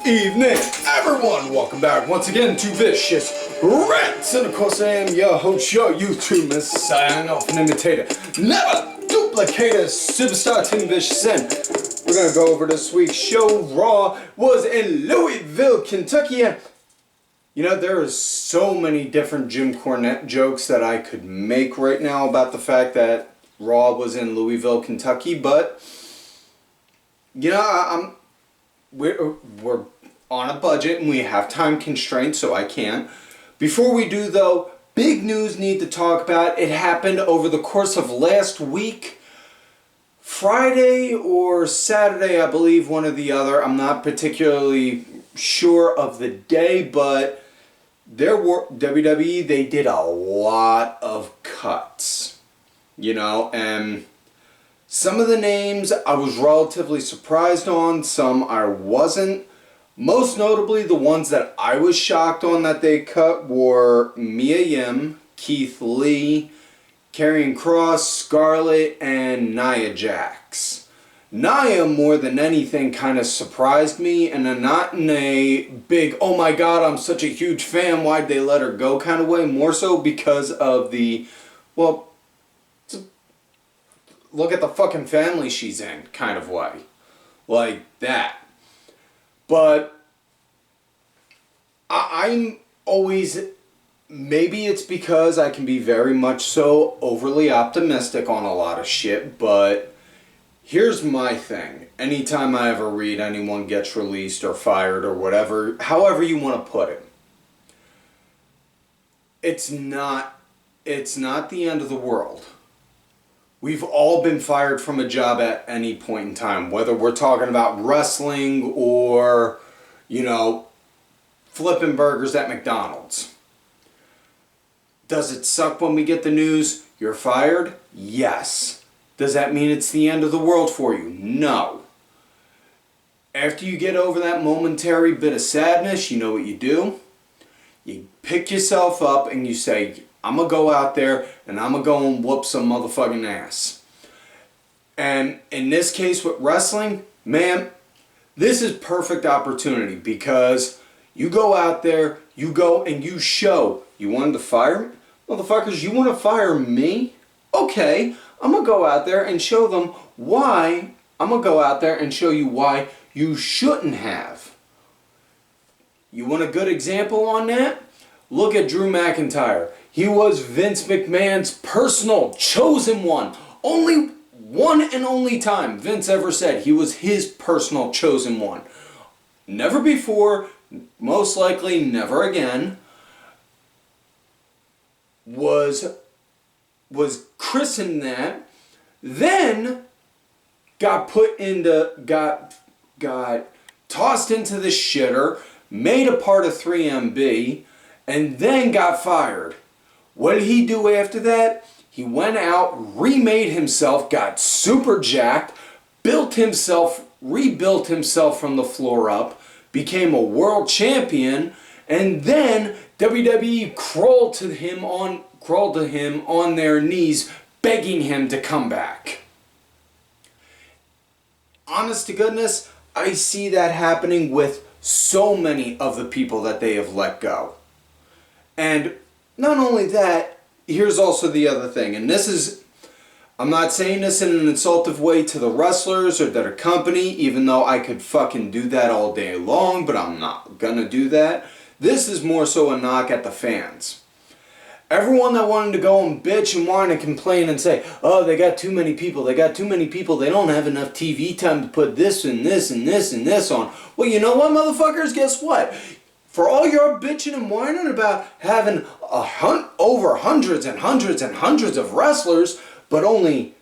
evening, everyone. Welcome back once again to Vicious Rants. And of course, I am your host, your YouTube messiah, and often imitator, never duplicator, superstar Team Vicious. And we're going to go over this week's show. Raw was in Louisville, Kentucky. And you know, there are so many different Jim Cornette jokes that I could make right now about the fact that Raw was in Louisville, Kentucky. But, you know, we're on a budget and we have time constraints, so I can't. Before we do, though, big news need to talk about. It happened over the course of last week. Friday or Saturday, I believe, one or the other. I'm not particularly sure of the day, but there were WWE, they did a lot of cuts. You know, and some of the names I was relatively surprised on, some I wasn't. Most notably, the ones that I was shocked on that they cut were Mia Yim, Keith Lee, Karrion Kross, Scarlett, and Nia Jax. Nia, more than anything, kind of surprised me, and not in a big, oh my god, I'm such a huge fan, why'd they let her go kind of way, more so because of the, well, look at the fucking family she's in kind of way. Like that. But I'm always, maybe it's because I can be very much so overly optimistic on a lot of shit, but here's my thing. Anytime I ever read anyone gets released or fired or whatever, however you want to put it, it's not the end of the world. We've all been fired from a job at any point in time, whether we're talking about wrestling or, you know, flipping burgers at McDonald's. Does it suck when we get the news you're fired? Yes. Does that mean it's the end of the world for you? No. After you get over that momentary bit of sadness, you know what you do? You pick yourself up and you say, I'm going to go out there and I'm going to go and whoop some motherfucking ass. And in this case with wrestling, man, this is perfect opportunity because you go out there, you go and you show. You wanted to fire me? Motherfuckers, you want to fire me? Okay, I'm going to go out there and show them why. I'm going to go out there and show you why you shouldn't have. You want a good example on that? Look at Drew McIntyre. He was Vince McMahon's personal chosen one. Only one and only time Vince ever said he was his personal chosen one. Never before, most likely never again, was christened that, then got tossed into the shitter, made a part of 3MB, and then got fired. What did he do after that? He went out, remade himself, got super jacked, rebuilt himself from the floor up, became a world champion, and then WWE crawled to him on their knees, begging him to come back. Honest to goodness, I see that happening with so many of the people that they have let go. And not only that, here's also the other thing, and this is, I'm not saying this in an insultive way to the wrestlers or their company, even though I could fucking do that all day long, but I'm not gonna do that. This is more so a knock at the fans. Everyone that wanted to go and bitch and whine and complain and say, oh, they got too many people, they don't have enough TV time to put this and this and this and this on. Well, you know what, motherfuckers? Guess what? For all your bitching and whining about having over hundreds and hundreds and hundreds of wrestlers, but only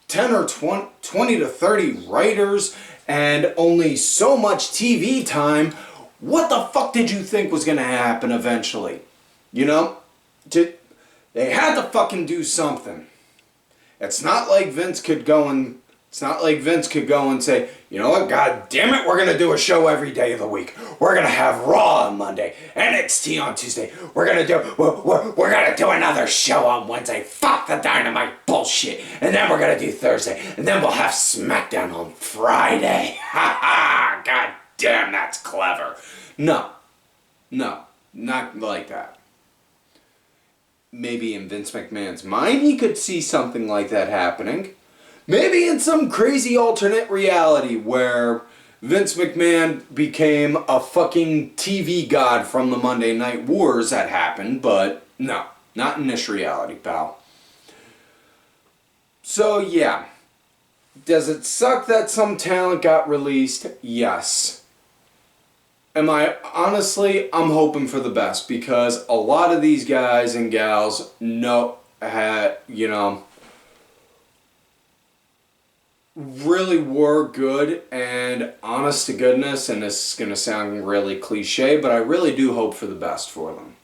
10 or 20 to 30 writers and only so much TV time, what the fuck did you think was going to happen eventually? You know? They had to fucking do something. It's not like Vince could go and say, you know what, god damn it, we're gonna do a show every day of the week. We're gonna have Raw on Monday, NXT on Tuesday. We're gonna do another show on Wednesday. Fuck the Dynamite bullshit. And then we're gonna do Thursday. And then we'll have SmackDown on Friday. Ha ha! God damn, that's clever. No, not like that. Maybe in Vince McMahon's mind he could see something like that happening. Maybe in some crazy alternate reality where Vince McMahon became a fucking TV god from the Monday Night Wars that happened, but no, not in this reality, pal. So yeah, does it suck that some talent got released? Yes. I'm hoping for the best because a lot of these guys and gals really were good, and honest to goodness, and this is going to sound really cliche, but I really do hope for the best for them.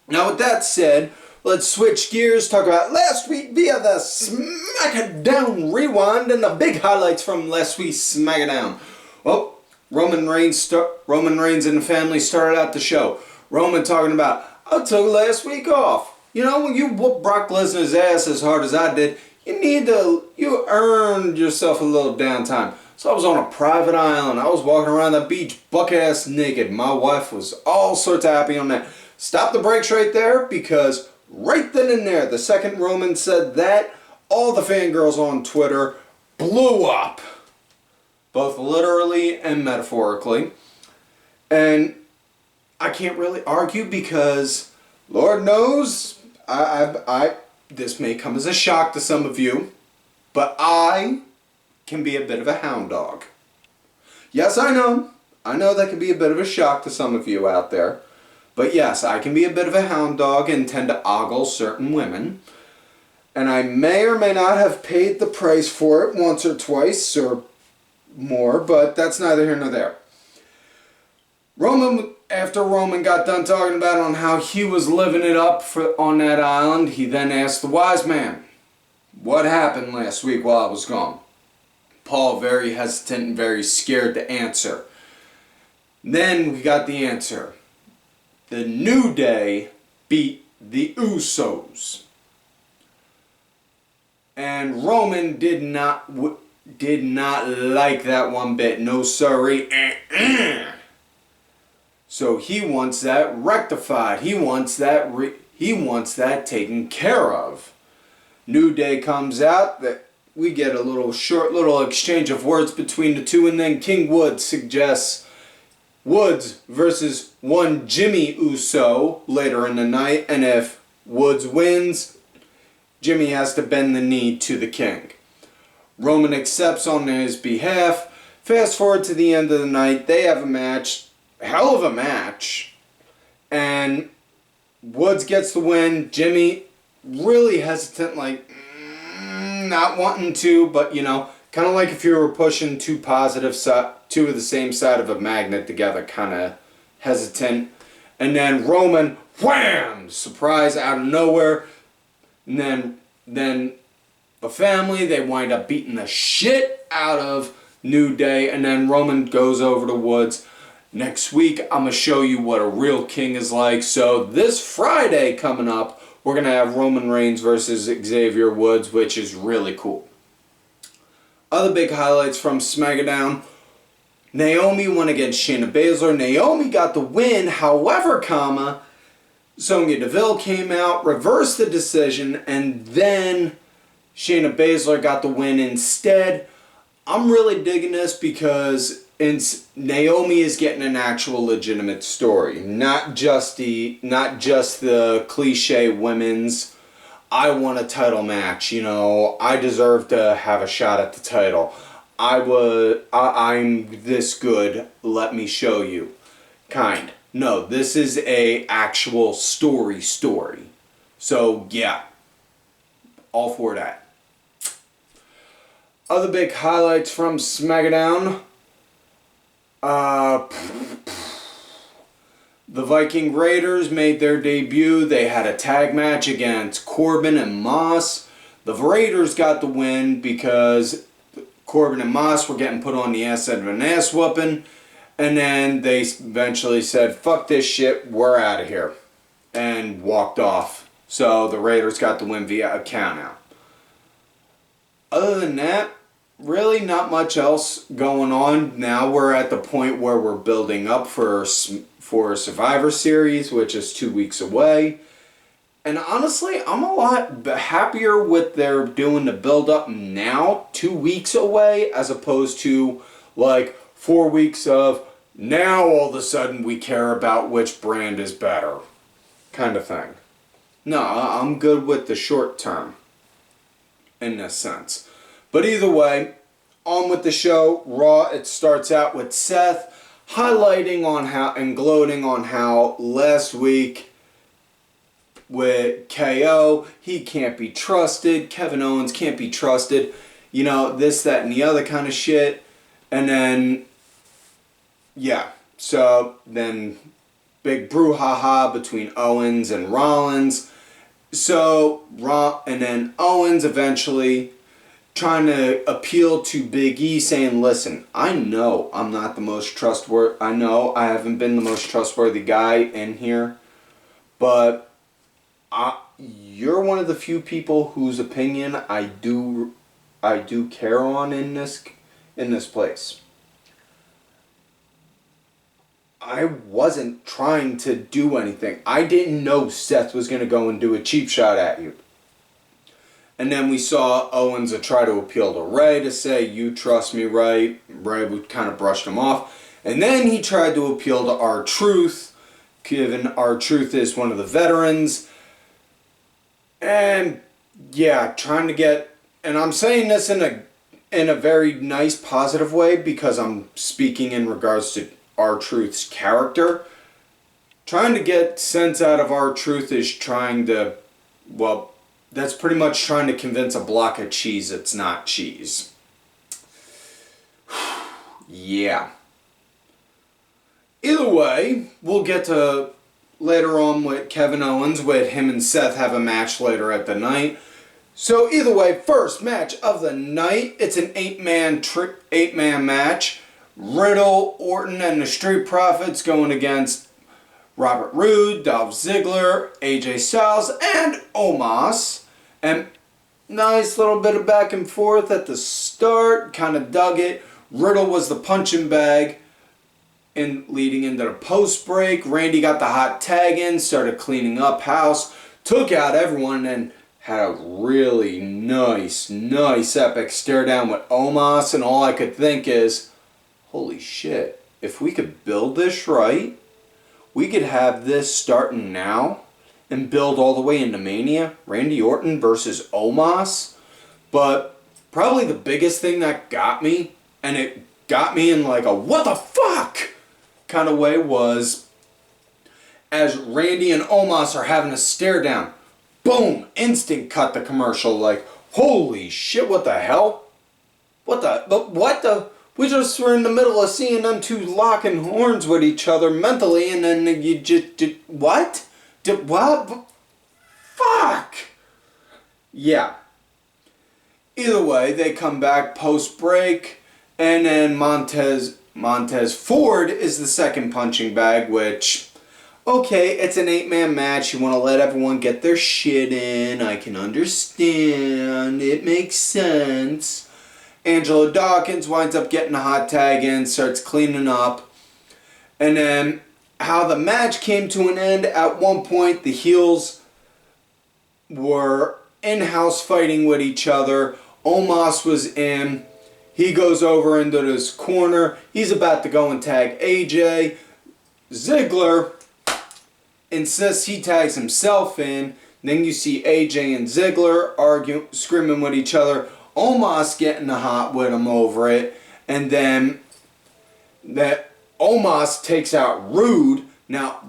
Now with that said, let's switch gears, talk about last week via the SmackDown Rewind and the big highlights from last week's SmackDown. Well, Roman Reigns and the family started out the show. Roman talking about, I took last week off. You know, when you whoop Brock Lesnar's ass as hard as I did, you earned yourself a little downtime. So I was on a private island. I was walking around the beach buck-ass naked. My wife was all sorts of happy on that. Stop the brakes right there, because right then and there, the second Roman said that, all the fangirls on Twitter blew up. Both literally and metaphorically. And I can't really argue because, Lord knows, this may come as a shock to some of you, but I can be a bit of a hound dog. Yes, I know that can be a bit of a shock to some of you out there. But yes, I can be a bit of a hound dog and tend to ogle certain women. And I may or may not have paid the price for it once or twice or more, but that's neither here nor there. After Roman got done talking about on how he was living it up on that island, he then asked the wise man, what happened last week while I was gone? Paul, very hesitant and very scared to answer. Then we got the answer. The New Day beat the Usos. And Roman did not like that one bit. No sorry. So he wants that rectified. He wants that taken care of. New Day comes out. That we get a short little exchange of words between the two, and then King Woods suggests Woods versus one Jimmy Uso later in the night, and if Woods wins, Jimmy has to bend the knee to the King. Roman accepts on his behalf. Fast forward to the end of the night, they have a match, hell of a match, and Woods gets the win. Jimmy really hesitant, like not wanting to, but you know, kind of like if you were pushing two of the same side of a magnet together, kind of hesitant. And then Roman, wham, surprise out of nowhere. And then the family, they wind up beating the shit out of New Day, and then Roman goes over to Woods. Next week, I'm going to show you what a real king is like. So this Friday coming up, we're going to have Roman Reigns versus Xavier Woods, which is really cool. Other big highlights from SmackDown. Naomi won against Shayna Baszler. Naomi got the win, however, Sonya Deville came out, reversed the decision, and then Shayna Baszler got the win instead. I'm really digging this because Naomi is getting an actual legitimate story, not just the cliche women's, I want a title match, you know, I deserve to have a shot at the title. I'm this good, let me show you. Kind. No, this is a actual story. So, yeah. All for that. Other big highlights from SmackDown. The Viking Raiders made their debut. They had a tag match against Corbin and Moss. The Raiders got the win because Corbin and Moss were getting put on the ass end of an ass whooping. And then they eventually said, fuck this shit, we're out of here. And walked off. So the Raiders got the win via a countout. Other than that, really not much else going on. Now we're at the point where we're building up for Survivor Series, which is 2 weeks away. And honestly, I'm a lot happier with their doing the build up now, 2 weeks away, as opposed to like 4 weeks of now all of a sudden we care about which brand is better kind of thing. No, I'm good with the short term in this sense. But either way, on with the show. Raw, it starts out with Seth highlighting on how and gloating on how last week with KO, he can't be trusted. Kevin Owens can't be trusted. You know, this, that, and the other kind of shit. And then, yeah. So then, big brouhaha between Owens and Rollins. So, and then Owens eventually trying to appeal to Big E, saying, listen, I know I'm not the most trustworthy, I know I haven't been the most trustworthy guy in here, but you're one of the few people whose opinion I do care on in this place. I wasn't trying to do anything. I didn't know Seth was going to go and do a cheap shot at you. And then we saw Owens try to appeal to Ray to say, you trust me, Ray. Ray would kind of brushed him off. And then he tried to appeal to R-Truth, given R-Truth is one of the veterans. And yeah, trying to get, and I'm saying this in a very nice, positive way because I'm speaking in regards to R-Truth's character. Trying to get sense out of R-Truth is trying to, well, that's pretty much trying to convince a block of cheese it's not cheese. Yeah. Either way, we'll get to later on with Kevin Owens, with him and Seth have a match later at the night. So either way, first match of the night, it's an eight-man match. Riddle, Orton, and the Street Profits going against Roode, Dolph Ziggler, AJ Styles, and Omos. And nice little bit of back and forth at the start. Kind of dug it. Riddle was the punching bag leading into the post break. Randy got the hot tag in, started cleaning up house, took out everyone, and had a really nice epic stare down with Omos. And all I could think is, holy shit, if we could build this right, we could have this starting now and build all the way into Mania. Randy Orton versus Omos. But probably the biggest thing that got me, and it got me in like a what the fuck kind of way, was as Randy and Omos are having a stare down. Boom! Instant cut the commercial. Like, holy shit, what the hell? What the? We just were in the middle of seeing them two locking horns with each other mentally, and then you just did what? Did what? Fuck! Yeah. Either way, they come back post-break, and then Montez Ford is the second punching bag, which, okay, it's an 8-man match. You want to let everyone get their shit in. I can understand. It makes sense. Angelo Dawkins winds up getting a hot tag in, starts cleaning up. And then how the match came to an end, at one point the heels were in-house fighting with each other. Omos was in. He goes over into this corner. He's about to go and tag AJ. Ziggler insists he tags himself in. Then you see AJ and Ziggler screaming with each other. Omos getting the hot with him over it, and then that Omos takes out Roode. Now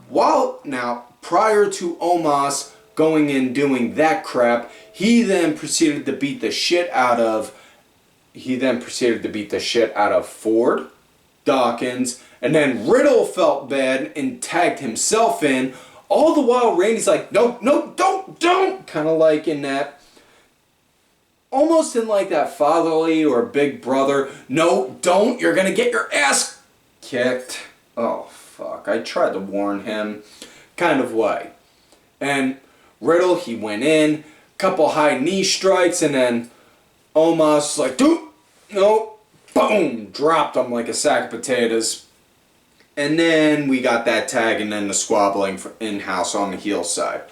prior to Omos going and doing that crap, he then proceeded to beat the shit out of Ford, Dawkins, and then Riddle felt bad and tagged himself in. All the while Randy's like, no, don't, kind of like in that. Almost in like that fatherly or big brother, no, don't, you're gonna get your ass kicked. Oh, fuck, I tried to warn him kind of way. And Riddle, he went in, couple high knee strikes, and then Omos like, dude, Nope. Boom! Dropped him like a sack of potatoes. And then we got that tag and then the squabbling in-house on the heel side.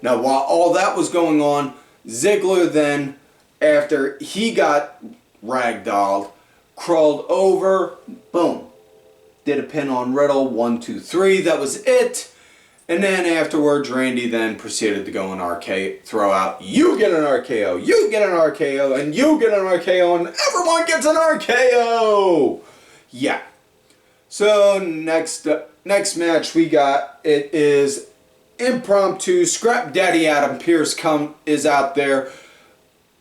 Now, while all that was going on, Ziggler then, after he got ragdolled, crawled over, boom, did a pin on Riddle, 1, 2, 3, that was it. And then afterwards, Randy then proceeded to go an RKO, throw out, you get an RKO, you get an RKO, and you get an RKO, and everyone gets an RKO! Yeah. So next match we got, it is impromptu. Scrap Daddy Adam Pearce is out there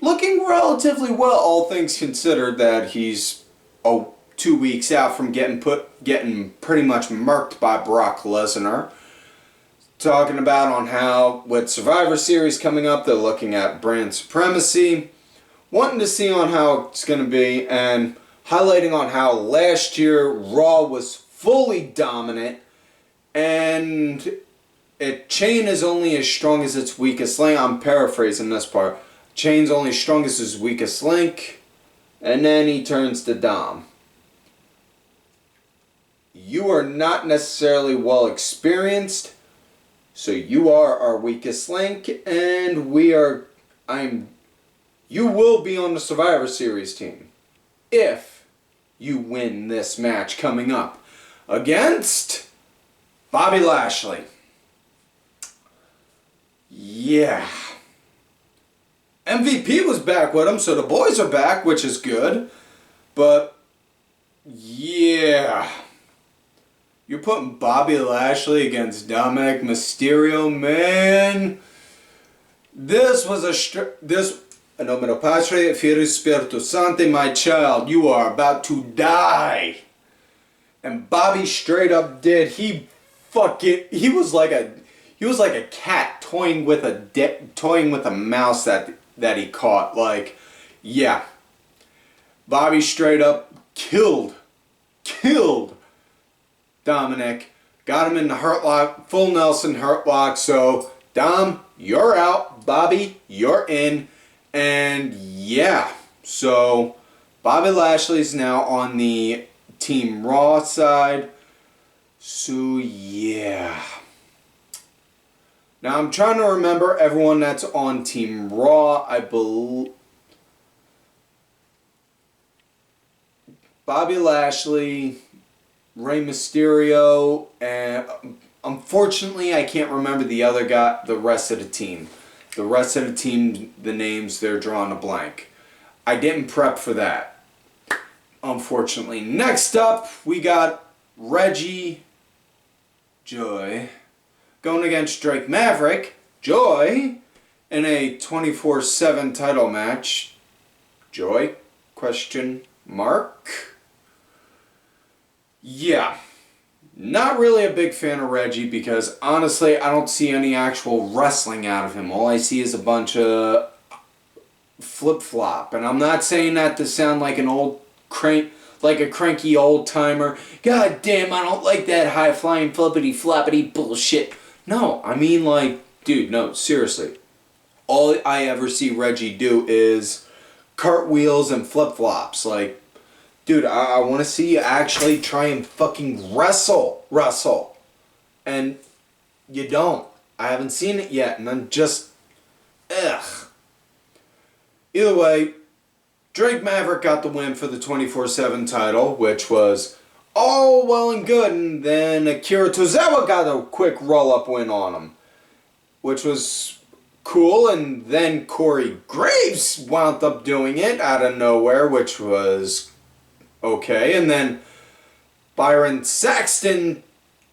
looking relatively well, all things considered, that he's 2 weeks out from getting pretty much murked by Brock Lesnar. Talking about on how with Survivor Series coming up, they're looking at brand supremacy, wanting to see on how it's going to be, and highlighting on how last year Raw was fully dominant, and chain is only as strong as its weakest link. I'm paraphrasing this part. Chain's only as strong as his weakest link, and then he turns to Dom. You are not necessarily well experienced, so you are our weakest link, and you will be on the Survivor Series team if you win this match coming up against Bobby Lashley. Yeah. MVP was back with him, so the boys are back, which is good. But, yeah. You're putting Bobby Lashley against Dominik Mysterio, man. This was a nomino Patri, Filii Spiritus Sancti, my child. You are about to die. And Bobby straight up did. He was like a cat toying with a mouse that he caught. Like, yeah. Bobby straight up killed Dominik. Got him in the hurt lock, full Nelson hurt lock. So, Dom, you're out. Bobby, you're in. And yeah, so Bobby Lashley's now on the Team Raw side. So yeah. Now I'm trying to remember everyone that's on Team Raw. I believe Bobby Lashley, Rey Mysterio, and unfortunately I can't remember the rest of the team. The rest of the team, the names, they're drawing a blank. I didn't prep for that, unfortunately. Next up, we got Reggie Joy going against Drake Maverick Joy in a 24/7 title match. Joy? Question mark. Yeah. Not really a big fan of Reggie because, honestly, I don't see any actual wrestling out of him. All I see is a bunch of flip-flop. And I'm not saying that to sound like like a cranky old-timer. God damn, I don't like that high-flying flippity-floppity bullshit. No, I mean, like, dude, no, seriously. All I ever see Reggie do is cartwheels and flip-flops. Like, dude, I want to see you actually try and fucking wrestle. And you don't. I haven't seen it yet, and I'm just, ugh. Either way, Drake Maverick got the win for the 24/7 title, which was all well and good, and then Akira Tozawa got a quick roll-up win on him, which was cool, and then Corey Graves wound up doing it out of nowhere, which was okay, and then Byron Saxton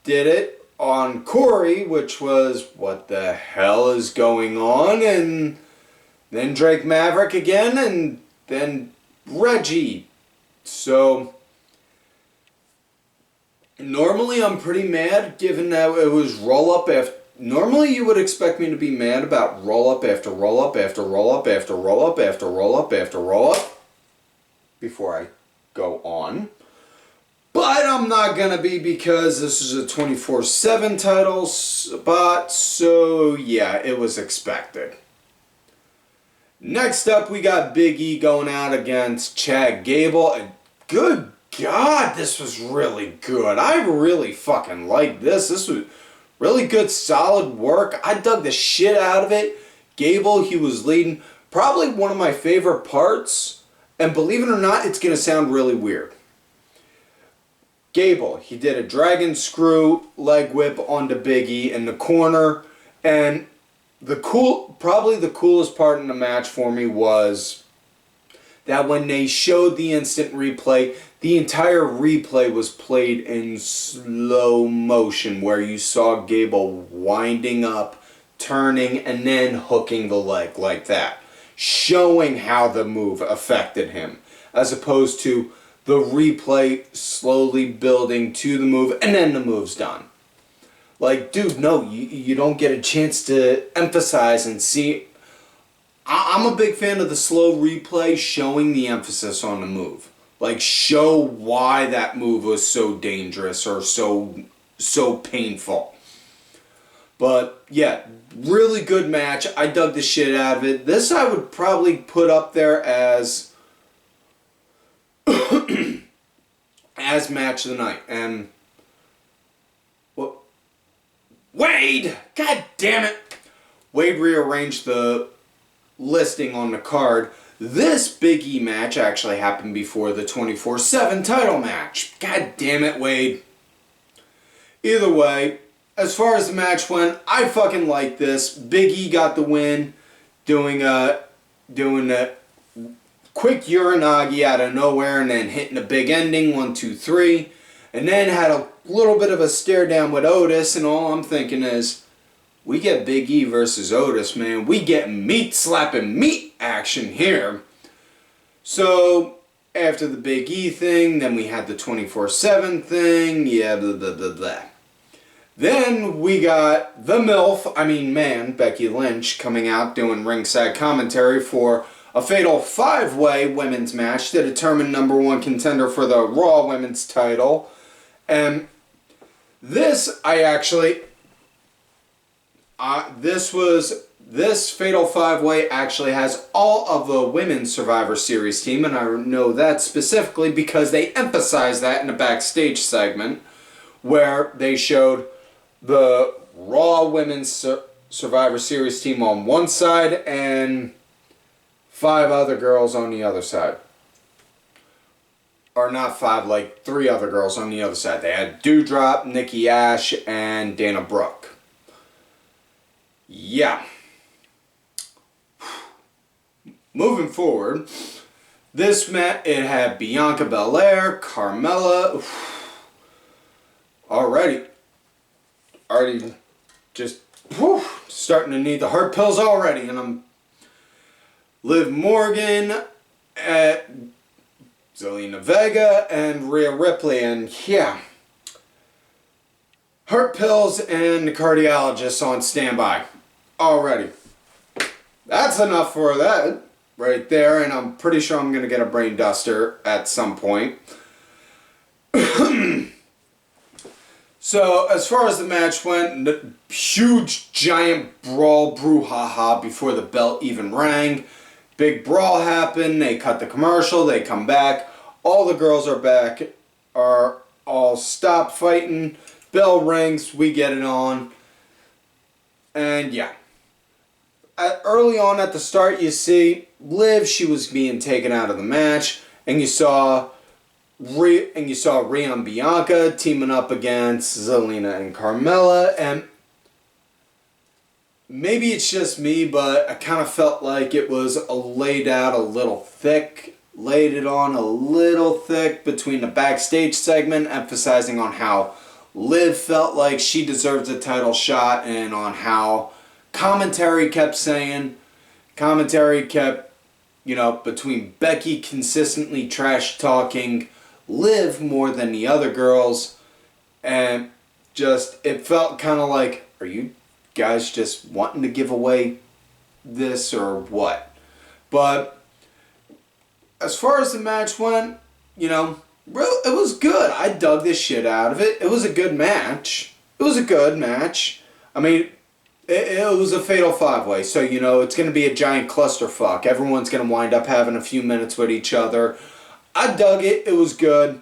did it on Corey, which was, what the hell is going on? And then Drake Maverick again, and then Reggie. So, normally I'm pretty mad, given that it was roll-up after... Normally you would expect me to be mad about roll-up after roll-up after roll-up after roll-up after roll-up after roll-up before I go on. But I'm not going to be because this is a 24/7 title spot, so yeah, it was expected. Next up, we got Big E going out against Chad Gable. And good God, this was really good. I really fucking liked this. This was really good, solid work. I dug the shit out of it. Gable, he was leading. Probably one of my favorite parts. And believe it or not, it's going to sound really weird. Gable, he did a dragon screw leg whip onto Big E in the corner. And probably the coolest part in the match for me was that when they showed the instant replay, the entire replay was played in slow motion, where you saw Gable winding up, turning, and then hooking the leg like that, showing how the move affected him, as opposed to the replay slowly building to the move and then the move's done. Like, dude, no, you don't get a chance to emphasize and see. I'm a big fan of the slow replay showing the emphasis on the move. Like, show why that move was so dangerous or so painful. But, yeah, really good match. I dug the shit out of it. This I would probably put up there as as match of the night. And Wade! God damn it! Wade rearranged the listing on the card. This Big E match actually happened before the 24/7 title match. God damn it, Wade. Either way, as far as the match went, I fucking like this. Big E got the win, doing a quick Uranagi out of nowhere and then hitting a big ending, 1, 2, 3. And then had a little bit of a stare down with Otis, and all I'm thinking is, we get Big E versus Otis, man. We get meat slapping meat action here. So, after the Big E thing, then we had the 24/7 thing, yeah, blah, blah, blah, blah. Then we got the MILF, Becky Lynch, coming out doing ringside commentary for a fatal 5-way women's match to determine #1 contender for the Raw women's title. And this, this fatal 5-way actually has all of the women's Survivor Series team, and I know that specifically because they emphasized that in the backstage segment, where they showed the Raw women's Survivor Series team on one side and 5 other girls on the other side. Or not 5, like 3 other girls on the other side. They had Doudrop, Nikki Ash, and Dana Brooke. Yeah. Moving forward, this match, it had Bianca Belair, Carmella. Already just starting to need the heart pills already. And I'm Liv Morgan at Zelina Vega and Rhea Ripley, and yeah, heart pills and the cardiologist on standby already. That's enough for that right there, and I'm pretty sure I'm going to get a brain duster at some point. So, as far as the match went, the huge, giant brawl brouhaha before the bell even rang. Big brawl happened, they cut the commercial, they come back, all the girls are back, are all stopped fighting, bell rings, we get it on, and yeah. Early on at the start, you see Liv, she was being taken out of the match, and you saw Rhea and Bianca teaming up against Zelina and Carmella, and maybe it's just me, but I kind of felt like it was laid it on a little thick between the backstage segment, emphasizing on how Liv felt like she deserved a title shot, and on how commentary kept, between Becky consistently trash talking Liv more than the other girls, and just, it felt kind of like, are you guys just wanting to give away this or what? But as far as the match went, it was good. I dug this shit out of it. It was a good match. It It was a fatal 5-way, so you know it's going to be a giant clusterfuck. Everyone's going to wind up having a few minutes with each other. I dug it. It was good.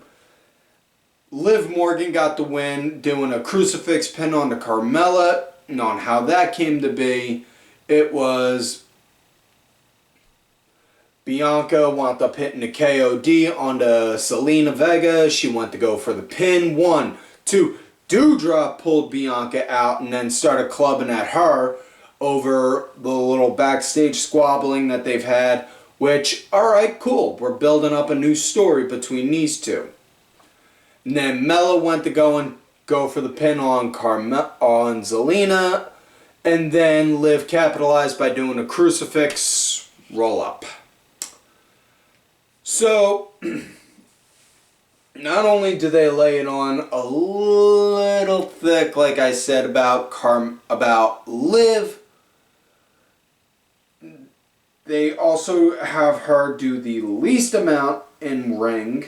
Liv Morgan got the win, doing a crucifix pin on the Carmella. And on how that came to be, it was Bianca wound up hitting the KOD on the Zelina Vega. She went to go for the pin. 1, 2. Doudrop pulled Bianca out and then started clubbing at her over the little backstage squabbling that they've had, which, alright, cool. We're building up a new story between these two. And then Mella went to go for the pin on Zelina, and then Liv capitalized by doing a crucifix roll-up. So, not only do they lay it on a little thick, like I said about Liv, they also have her do the least amount in ring,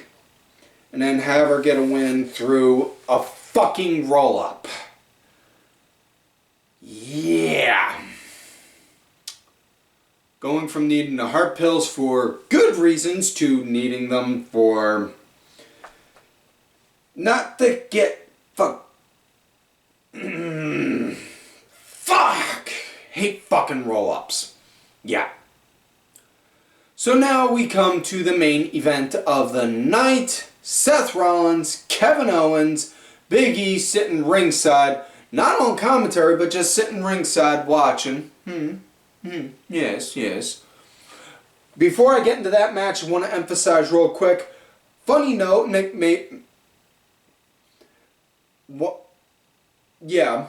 and then have her get a win through a fucking roll-up. Yeah. Going from needing the heart pills for good reasons to needing them for not to get fuck. Fuck. Hate fucking roll-ups. Yeah. So now we come to the main event of the night. Seth Rollins, Kevin Owens, Big E sitting ringside. Not on commentary, but just sitting ringside watching. Yes. Before I get into that match, I want to emphasize real quick. Funny note, Nick made... What? Yeah.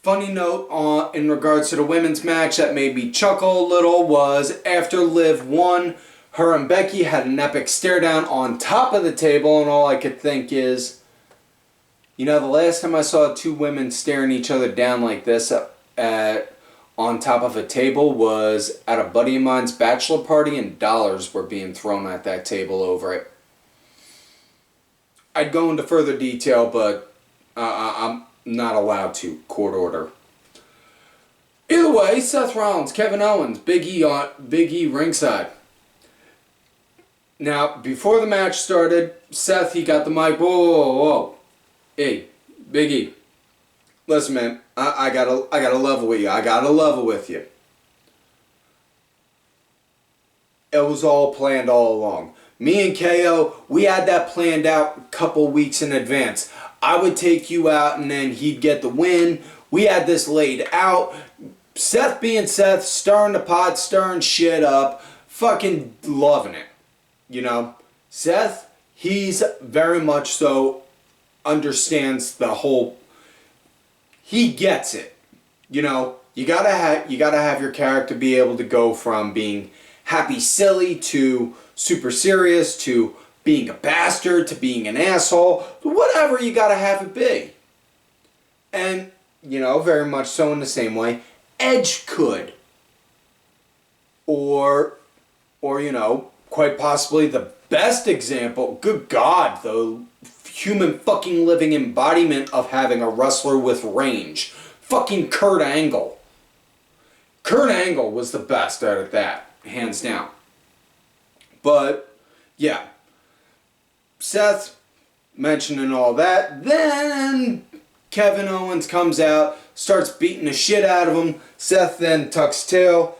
Funny note in regards to the women's match that made me chuckle a little was after Liv won, her and Becky had an epic stare down on top of the table, and all I could think is, you know, the last time I saw two women staring each other down like this on top of a table was at a buddy of mine's bachelor party, and dollars were being thrown at that table over it. I'd go into further detail, but I'm not allowed to. Court order. Either way, Seth Rollins, Kevin Owens, Big E ringside. Now, before the match started, Seth, he got the mic. Whoa. Hey, Big E. Listen, man, I gotta level with you. I gotta level with you. It was all planned all along. Me and KO, we had that planned out a couple weeks in advance. I would take you out and then he'd get the win. We had this laid out. Seth being Seth, stirring the pot, stirring shit up, fucking loving it. You know, Seth, he's very much so understands the whole. He gets it. You know, you gotta have your character be able to go from being happy, silly to super serious to being a bastard to being an asshole. Whatever you gotta have it be. And you know, very much so in the same way, Edge could. Or you know, quite possibly the best example, good God, the human fucking living embodiment of having a wrestler with range. Fucking Kurt Angle. Kurt Angle was the best out of that, hands down. But, yeah. Seth mentioning all that. Then Kevin Owens comes out, starts beating the shit out of him. Seth then tucks tail,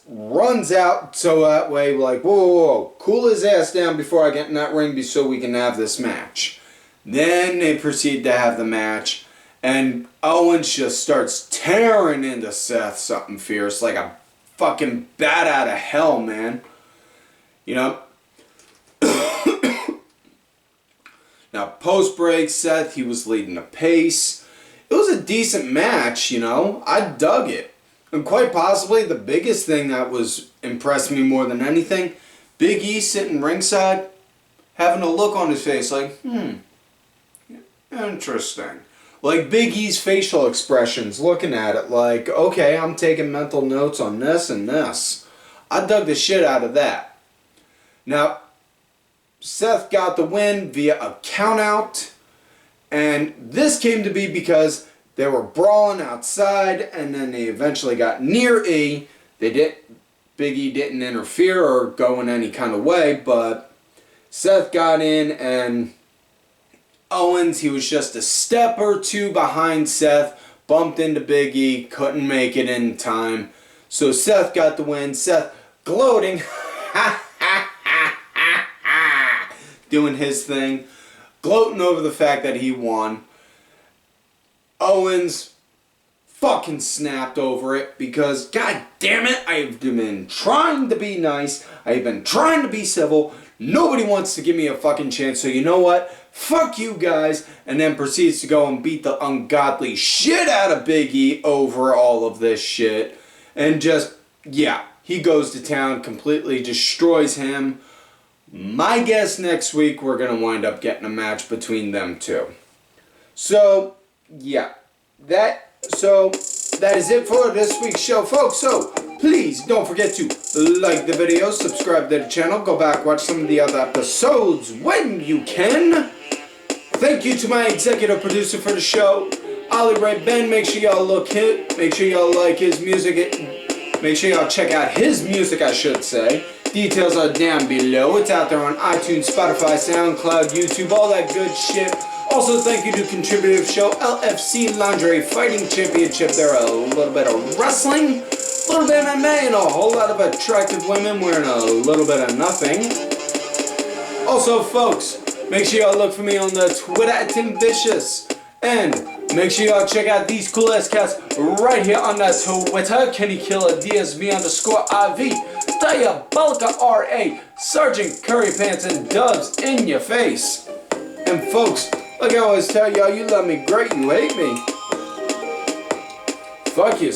runs out so that way, like, whoa, cool his ass down before I get in that ring so we can have this match. Then they proceed to have the match, and Owens just starts tearing into Seth something fierce, like a fucking bat out of hell, man. You know? Now, post-break, Seth, he was leading the pace. It was a decent match, you know? I dug it. And quite possibly the biggest thing that was impressed me more than anything, Big E sitting ringside, having a look on his face like, interesting. Like Big E's facial expressions, looking at it like, okay, I'm taking mental notes on this and this. I dug the shit out of that. Now, Seth got the win via a countout, and this came to be because They were brawling outside, and then they eventually got near E. Big E didn't interfere or go in any kind of way, but Seth got in, and Owens, he was just a step or two behind Seth, bumped into Big E, couldn't make it in time. So Seth got the win. Seth gloating, doing his thing, gloating over the fact that he won. Owens fucking snapped over it because, god damn it, I've been trying to be nice. I've been trying to be civil. Nobody wants to give me a fucking chance, so you know what? Fuck you guys. And then proceeds to go and beat the ungodly shit out of Big E over all of this shit. And just, yeah, he goes to town, completely destroys him. My guess next week we're going to wind up getting a match between them two. So, yeah, that is it for this week's show, folks. So, please don't forget to like the video, subscribe to the channel, go back, watch some of the other episodes when you can. Thank you to my executive producer for the show, Ollie Ray Ben. Make sure y'all make sure y'all like his music. Make sure y'all check out his music, I should say. Details are down below. It's out there on iTunes, Spotify, SoundCloud, YouTube, all that good shit. Also, thank you to contributive show LFC Lingerie Fighting Championship. There are a little bit of wrestling, a little bit of MMA, and a whole lot of attractive women wearing a little bit of nothing. Also, folks, make sure y'all look for me on the Twitter at Tim Vicious. And make sure y'all check out these cool ass cats right here on that Twitter. Kenny Killer DSB_IV, Diabolica RA, Sergeant Curry Pants, and Dubs in your face. And folks, like I always tell y'all, you love me great, you hate me. Fuck you.